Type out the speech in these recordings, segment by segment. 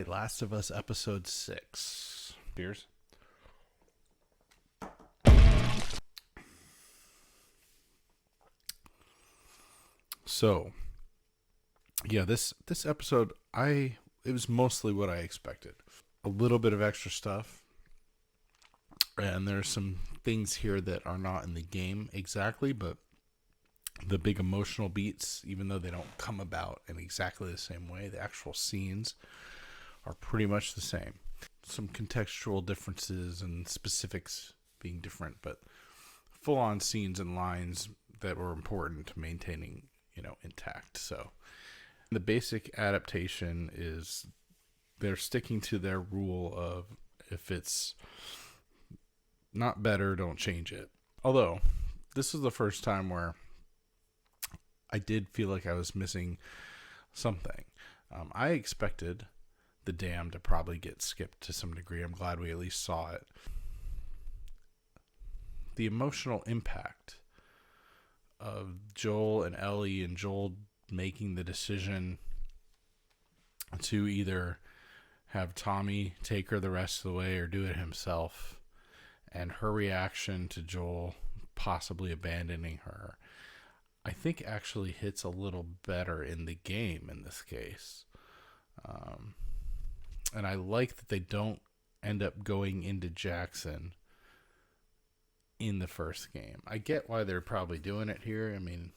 Last of Us Episode 6. Cheers. So, yeah, this episode, it was mostly what I expected. A little bit of extra stuff, and there's some things here that are not in the game exactly, but the big emotional beats, even though they don't come about in exactly the same way, the actual scenes are pretty much the same. Some contextual differences and specifics being different, but full-on scenes and lines that were important to maintaining, intact. So the basic adaptation is they're sticking to their rule of if it's not better, don't change it. Although this is the first time where I did feel like I was missing something. I expected the dam to probably get skipped to some degree. I'm glad we at least saw it. The emotional impact of Joel and Ellie, and Joel making the decision to either have Tommy take her the rest of the way or do it himself, and her reaction to Joel possibly abandoning her, I think actually hits a little better in the game in this case. And I like that they don't end up going into Jackson in the first game. I get why they're probably doing it here. I mean,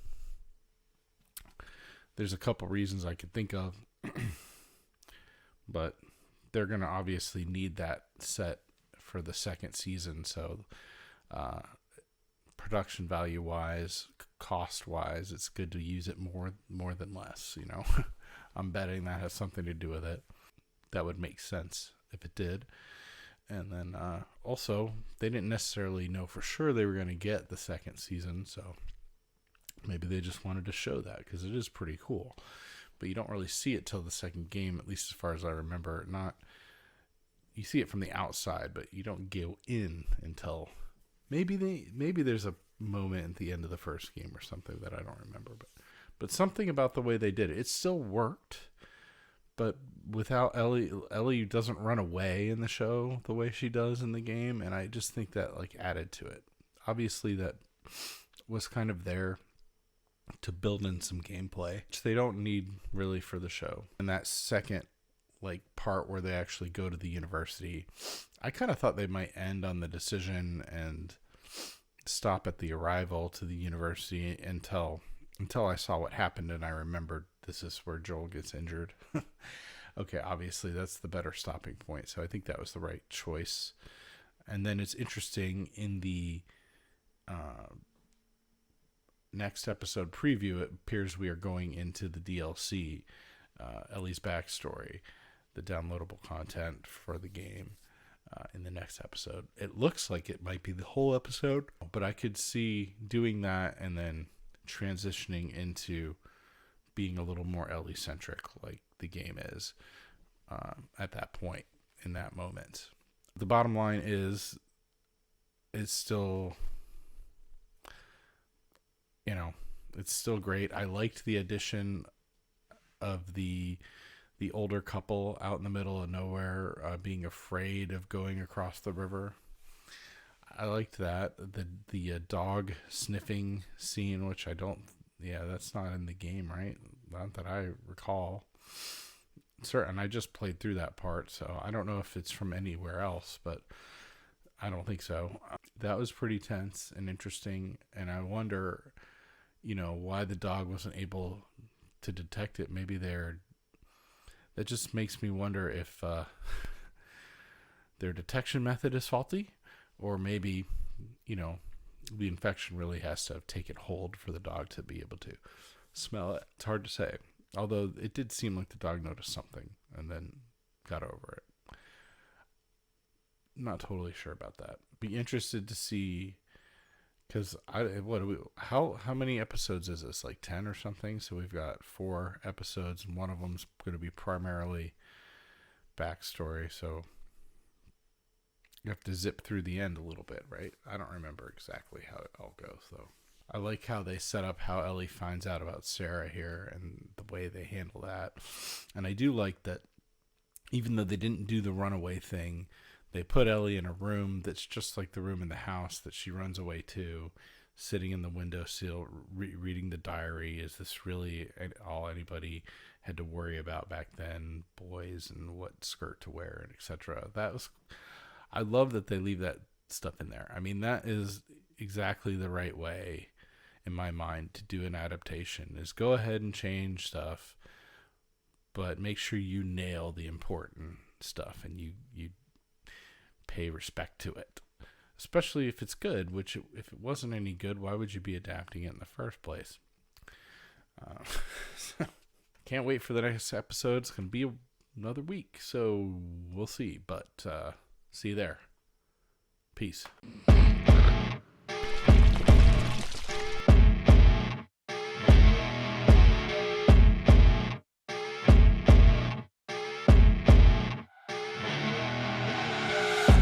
there's a couple reasons I could think of, but they're going to obviously need that set for the second season. So, production value wise, cost wise, it's good to use it more than less. I'm betting that has something to do with it. That would make sense if it did. And then also, they didn't necessarily know for sure they were going to get the second season, so maybe they just wanted to show that because it is pretty cool. But you don't really see it till the second game, at least as far as I remember. You see it from the outside, but you don't go in until maybe there's a moment at the end of the first game or something that I don't remember. But something about the way they did it, it still worked. But without Ellie doesn't run away in the show the way she does in the game, and I just think that added to it. Obviously, that was kind of there to build in some gameplay, which they don't need really for the show. And that second part where they actually go to the university, I kind of thought they might end on the decision and stop at the arrival to the university until I saw what happened and I remembered this is where Joel gets injured. Okay, obviously that's the better stopping point, so I think that was the right choice. And then it's interesting in the next episode preview, it appears we are going into the DLC, Ellie's backstory, the downloadable content for the game in the next episode. It looks like it might be the whole episode, but I could see doing that and then transitioning into being a little more Ellie-centric like the game is at that point, in that moment. The bottom line is it's still, it's still great. I liked the addition of the older couple out in the middle of nowhere being afraid of going across the river. I liked that. The dog sniffing scene, which that's not in the game, right? Not that I recall. Certain, I just played through that part, so I don't know if it's from anywhere else, but I don't think so. That was pretty tense and interesting, and I wonder, why the dog wasn't able to detect it. Maybe that just makes me wonder if their detection method is faulty, or maybe, the infection really has to have taken hold for the dog to be able to smell it. It's hard to say. Although it did seem like the dog noticed something and then got over it. Not totally sure about that. Be interested to see, because how many episodes is this? 10 or something? So we've got 4 episodes, and one of them's going to be primarily backstory. So you have to zip through the end a little bit, right? I don't remember exactly how it all goes, though. I like how they set up how Ellie finds out about Sarah here and the way they handle that. And I do like that even though they didn't do the runaway thing, they put Ellie in a room that's just like the room in the house that she runs away to, sitting in the windowsill, reading the diary. Is this really all anybody had to worry about back then? Boys and what skirt to wear and etc. I love that they leave that stuff in there. I mean, that is exactly the right way in my mind to do an adaptation, is go ahead and change stuff, but make sure you nail the important stuff and you pay respect to it, especially if it's good, which if it wasn't any good, why would you be adapting it in the first place? Can't wait for the next episode. It's going to be another week, so we'll see, but see you there. Peace.